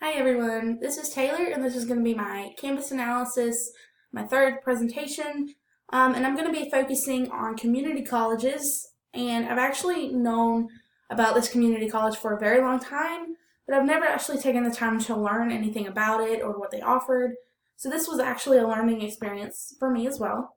Hi everyone, this is Taylor and this is going to be my campus analysis, my third presentation, and I'm going to be focusing on community colleges, and I've actually known about this community college for a very long time, but I've never actually taken the time to learn anything about it or what they offered, so this was actually a learning experience for me as well.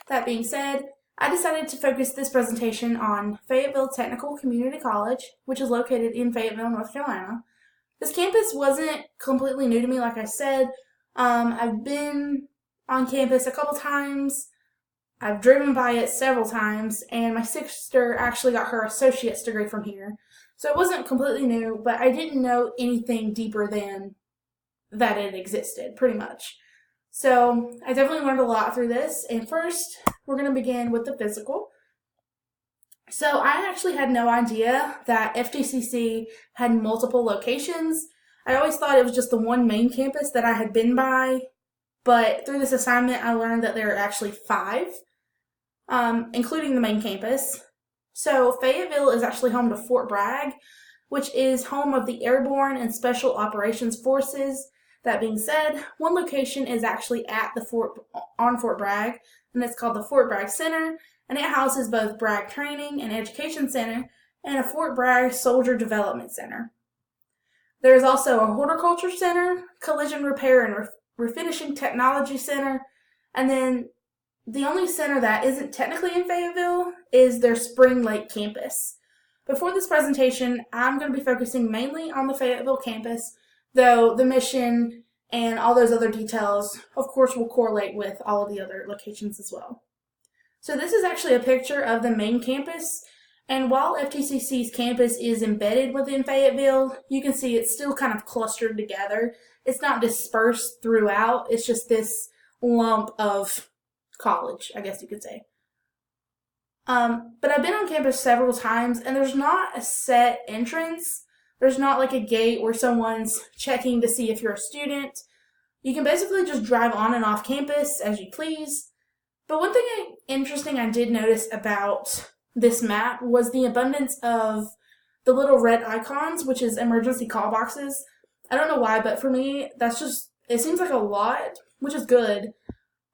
That being said, I decided to focus this presentation on Fayetteville Technical Community College, which is located in Fayetteville, North Carolina. This campus wasn't completely new to me, like I said. I've been on campus a couple times. I've driven by it several times, and my sister actually got her associate's degree from here. So it wasn't completely new, but I didn't know anything deeper than that it existed, pretty much. So I definitely learned a lot through this, and first, we're going to begin with the physical. So I actually had no idea that FTCC had multiple locations. I always thought it was just the one main campus that I had been by, but through this assignment I learned that there are actually five, including the main campus. So Fayetteville is actually home to Fort Bragg, which is home of the Airborne and Special Operations Forces. That being said, one location is actually at the Fort Bragg, and it's called the Fort Bragg Center, and it houses both Bragg Training and Education Center and a Fort Bragg Soldier Development Center. There is also a Horticulture Center, Collision Repair and Refinishing Technology Center, and then the only center that isn't technically in Fayetteville is their Spring Lake campus. Before this presentation, I'm going to be focusing mainly on the Fayetteville campus, though the mission and all those other details, of course, will correlate with all of the other locations as well. So this is actually a picture of the main campus, and while FTCC's campus is embedded within Fayetteville, you can see it's still kind of clustered together. It's not dispersed throughout, it's just this lump of college, I guess you could say. But I've been on campus several times, and there's not a set entrance. There's not like a gate where someone's checking to see if you're a student. You can basically just drive on and off campus as you please. But one thing interesting I did notice about this map was the abundance of the little red icons, which is emergency call boxes. I don't know why, but for me, it seems like a lot, which is good.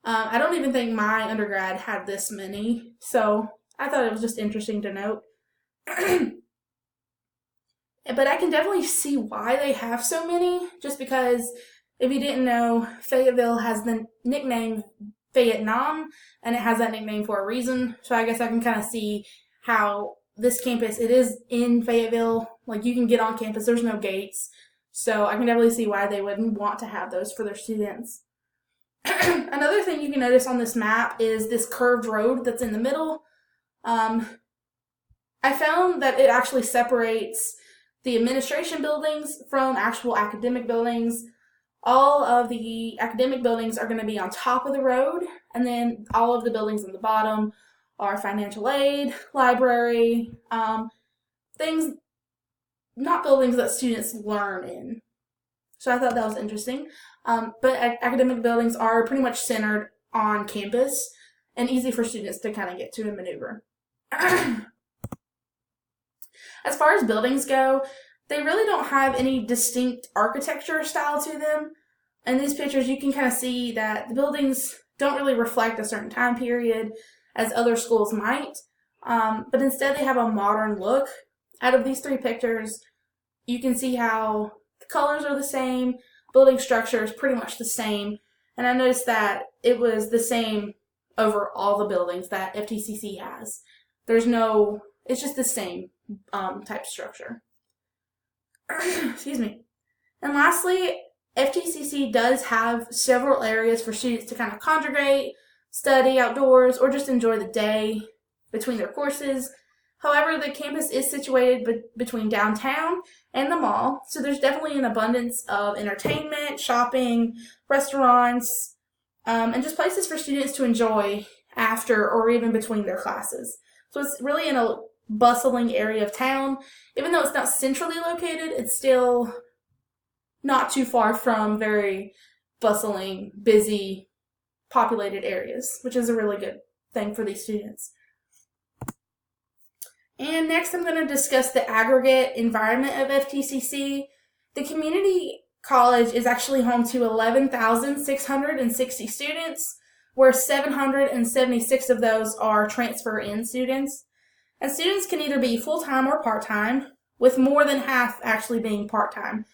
I don't even think my undergrad had this many, so I thought it was just interesting to note. But I can definitely see why they have so many, just because if you didn't know, Fayetteville has the nickname Vietnam, and it has that nickname for a reason. So I guess I can kind of see how this campus, it is in Fayetteville, like you can get on campus, there's no gates. So I can definitely see why they would want to have those for their students. Another thing you can notice on this map is this curved road that's in the middle. I found that it actually separates the administration buildings from actual academic buildings. All of the academic buildings are going to be on top of the road, and then all of the buildings on the bottom are financial aid, library, things, not buildings that students learn in. So I thought that was interesting. But academic buildings are pretty much centered on campus and easy for students to kind of get to and maneuver. As far as buildings go, they really don't have any distinct architecture style to them. In these pictures, you can kind of see that the buildings don't really reflect a certain time period as other schools might, but instead they have a modern look. Out of these three pictures, you can see how the colors are the same, building structure is pretty much the same, and I noticed that it was the same over all the buildings that FTCC has. It's just the same type structure. Excuse me. And lastly, FTCC does have several areas for students to kind of congregate, study outdoors, or just enjoy the day between their courses. However, the campus is situated between downtown and the mall, so there's definitely an abundance of entertainment, shopping, restaurants, and just places for students to enjoy after or even between their classes. So it's really in a bustling area of town. Even though it's not centrally located, it's still not too far from very bustling, busy, populated areas, which is a really good thing for these students. And next I'm going to discuss the aggregate environment of FTCC. The community College is actually home to 11,660 students, where 776 of those are transfer-in students. And students can either be full-time or part-time, with more than half actually being part-time,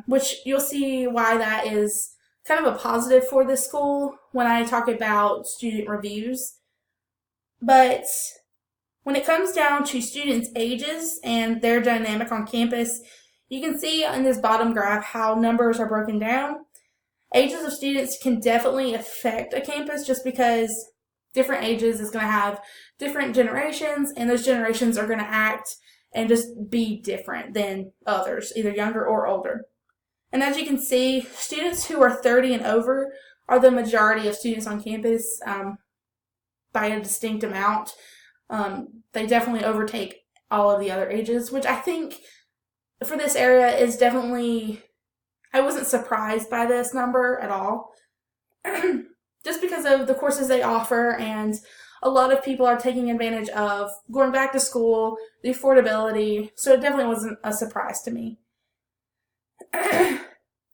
which you'll see why that is kind of a positive for this school when I talk about student reviews. But when it comes down to students' ages and their dynamic on campus, you can see in this bottom graph how numbers are broken down. Ages of students can definitely affect a campus just because different ages is going to have different generations, and those generations are going to act and just be different than others, either younger or older. And as you can see, students who are 30 and over are the majority of students on campus by a distinct amount. They definitely overtake all of the other ages, which I think for this area is definitely, I wasn't surprised by this number at all. Just because of the courses they offer, and a lot of people are taking advantage of going back to school, the affordability, so it definitely wasn't a surprise to me.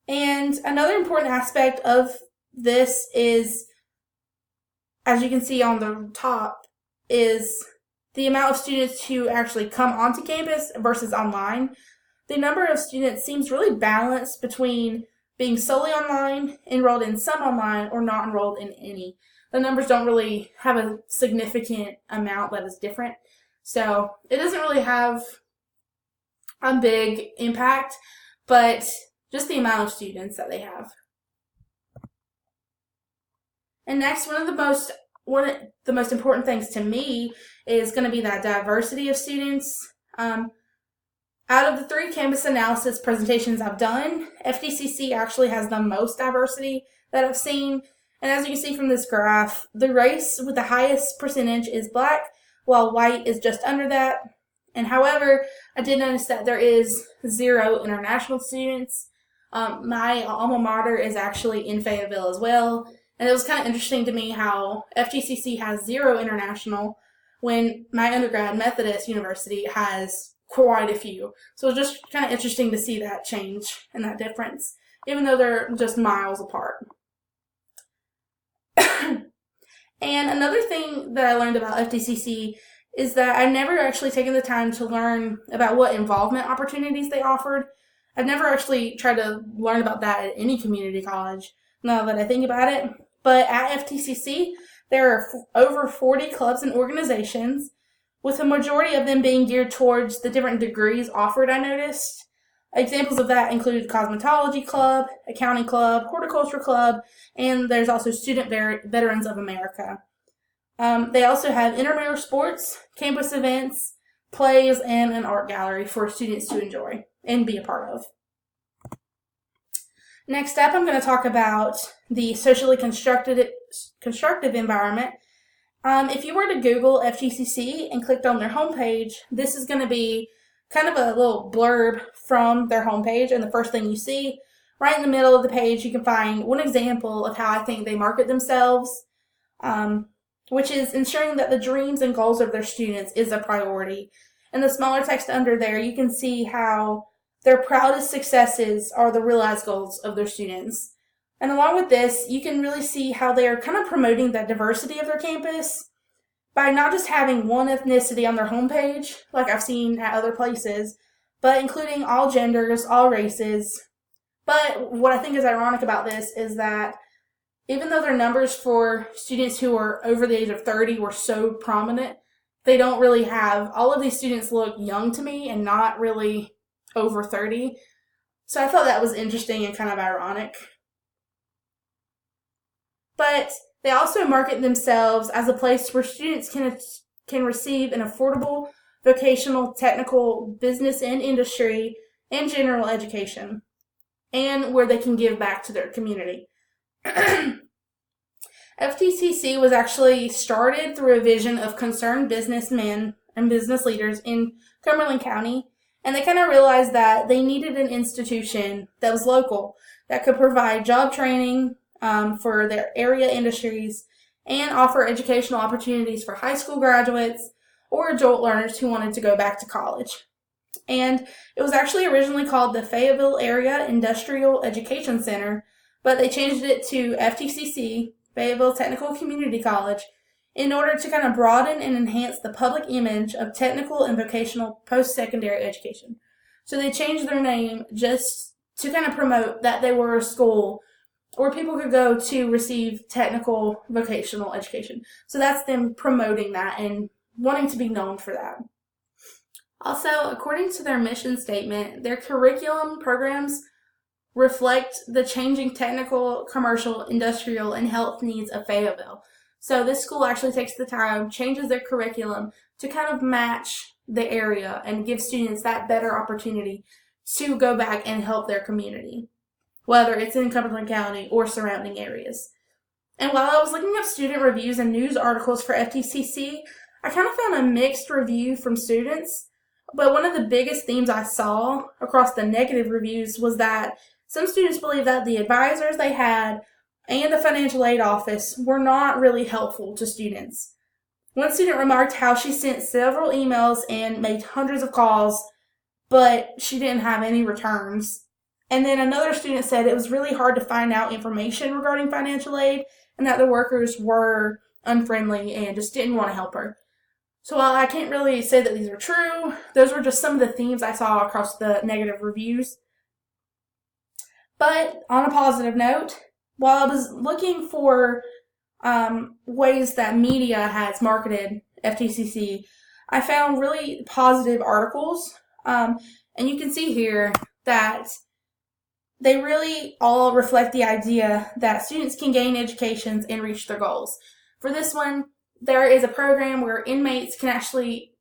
And another important aspect of this is, as you can see on the top, is the amount of students who actually come onto campus versus online. The number of students seems really balanced between being solely online, enrolled in some online, or not enrolled in any. The numbers don't really have a significant amount that is different. So it doesn't really have a big impact, but just the amount of students that they have. And next, one of the most important things to me is going to be that diversity of students. Out of the 3 campus analysis presentations I've done, FDCC actually has the most diversity that I've seen. And as you can see from this graph, the race with the highest percentage is Black, while white is just under that. And however, I did notice that there is 0 international students. My alma mater is actually in Fayetteville as well. And it was kind of interesting to me how FGCC has 0 international when my undergrad, Methodist University, has quite a few. So it's just kind of interesting to see that change and that difference, even though they're just miles apart. And another thing that I learned about FDCC is that I've never actually taken the time to learn about what involvement opportunities they offered. I've never actually tried to learn about that at any community college, now that I think about it. But at FTCC, there are over 40 clubs and organizations, with a majority of them being geared towards the different degrees offered, I noticed. Examples of that include Cosmetology Club, Accounting Club, Horticulture Club, and there's also Student Veterans of America. They also have intramural sports, campus events, plays, and an art gallery for students to enjoy and be a part of. Next up, I'm going to talk about the socially constructive environment. If you were to Google FGCC and clicked on their homepage, this is going to be kind of a little blurb from their homepage, and the first thing you see, right in the middle of the page, you can find one example of how I think they market themselves, which is ensuring that the dreams and goals of their students is a priority. In the smaller text under there, you can see how their proudest successes are the realized goals of their students. And along with this, you can really see how they are kind of promoting the diversity of their campus by not just having one ethnicity on their homepage, like I've seen at other places, but including all genders, all races. But what I think is ironic about this is that even though their numbers for students who are over the age of 30 were so prominent, they don't really have, all of these students look young to me and not really over 30. So I thought that was interesting and kind of ironic. But they also market themselves as a place where students can receive an affordable vocational, technical, business and industry, and general education, and where they can give back to their community. FTCC was actually started through a vision of concerned businessmen and business leaders in Cumberland County, and they kind of realized that they needed an institution that was local, that could provide job training for their area industries and offer educational opportunities for high school graduates or adult learners who wanted to go back to college. And it was actually originally called the Fayetteville Area Industrial Education Center, but they changed it to FTCC, Fayetteville Technical Community College, in order to kind of broaden and enhance the public image of technical and vocational post-secondary education. So they changed their name just to kind of promote that they were a school where people could go to receive technical vocational education. So that's them promoting that and wanting to be known for that. Also, according to their mission statement, their curriculum programs reflect the changing technical, commercial, industrial, and health needs of Fayetteville. So this school actually takes the time, changes their curriculum to kind of match the area and give students that better opportunity to go back and help their community, whether it's in Cumberland County or surrounding areas. And while I was looking up student reviews and news articles for FTCC, I kind of found a mixed review from students. But one of the biggest themes I saw across the negative reviews was that some students believe that the advisors they had and the financial aid office were not really helpful to students. One student remarked how she sent several emails and made hundreds of calls, but she didn't have any returns. And then another student said it was really hard to find out information regarding financial aid and that the workers were unfriendly and just didn't want to help her. So while I can't really say that these are true, those were just some of the themes I saw across the negative reviews. But on a positive note, while I was looking for ways that media has marketed FTCC, I found really positive articles. And you can see here that they really all reflect the idea that students can gain educations and reach their goals. For this one, there is a program where inmates can actually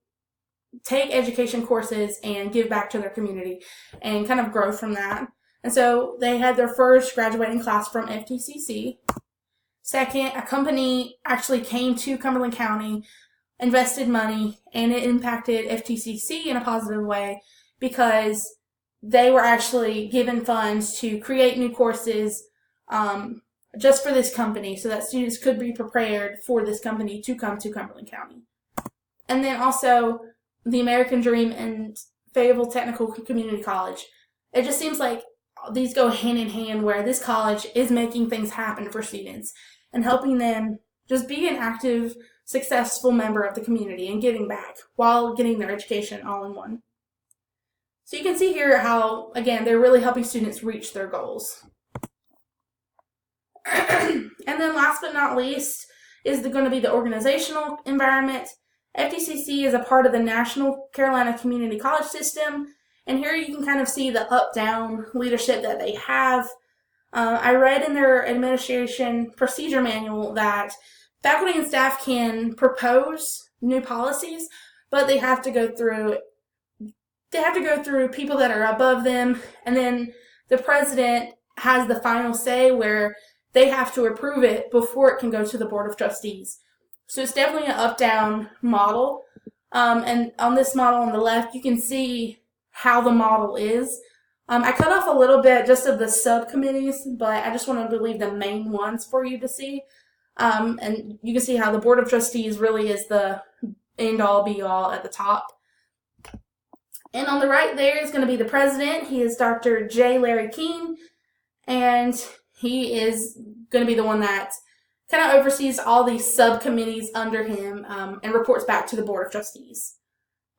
take education courses and give back to their community and kind of grow from that. And so they had their first graduating class from FTCC. Second, a company actually came to Cumberland County, invested money, and it impacted FTCC in a positive way because they were actually given funds to create new courses just for this company so that students could be prepared for this company to come to Cumberland County. And then also the American Dream and Fayetteville Technical Community College. It just seems like these go hand in hand where this college is making things happen for students and helping them just be an active, successful member of the community and giving back while getting their education all in one. So you can see here how, again, they're really helping students reach their goals. And then last but not least is going to be the organizational environment. FTCC is a part of the National Carolina Community College System, and here you can kind of see the up-down leadership that they have. I read in their administration procedure manual that faculty and staff can propose new policies, but they have to go through people that are above them, and then the president has the final say where they have to approve it before it can go to the Board of Trustees. So it's definitely an up-down model. And on this model on the left, you can see how the model is. I cut off a little bit just of the subcommittees, but I just wanted to leave the main ones for you to see. And you can see how the Board of Trustees really is the end-all, be-all at the top. And on the right there is going to be the president. He is Dr. J. Larry Keene, and he is going to be the one that kind of oversees all these subcommittees under him and reports back to the Board of Trustees.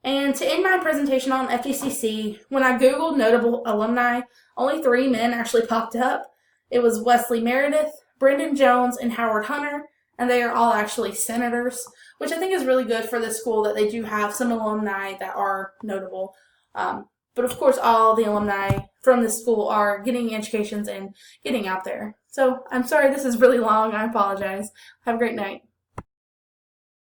And to end my presentation on FTCC, when I Googled notable alumni, only 3 men actually popped up. It was Wesley Meredith, Brendan Jones, and Howard Hunter, and they are all actually senators, which I think is really good for the school that they do have some alumni that are notable. But of course, all the alumni from this school are getting educations and getting out there. So I'm sorry this is really long. I apologize. Have a great night.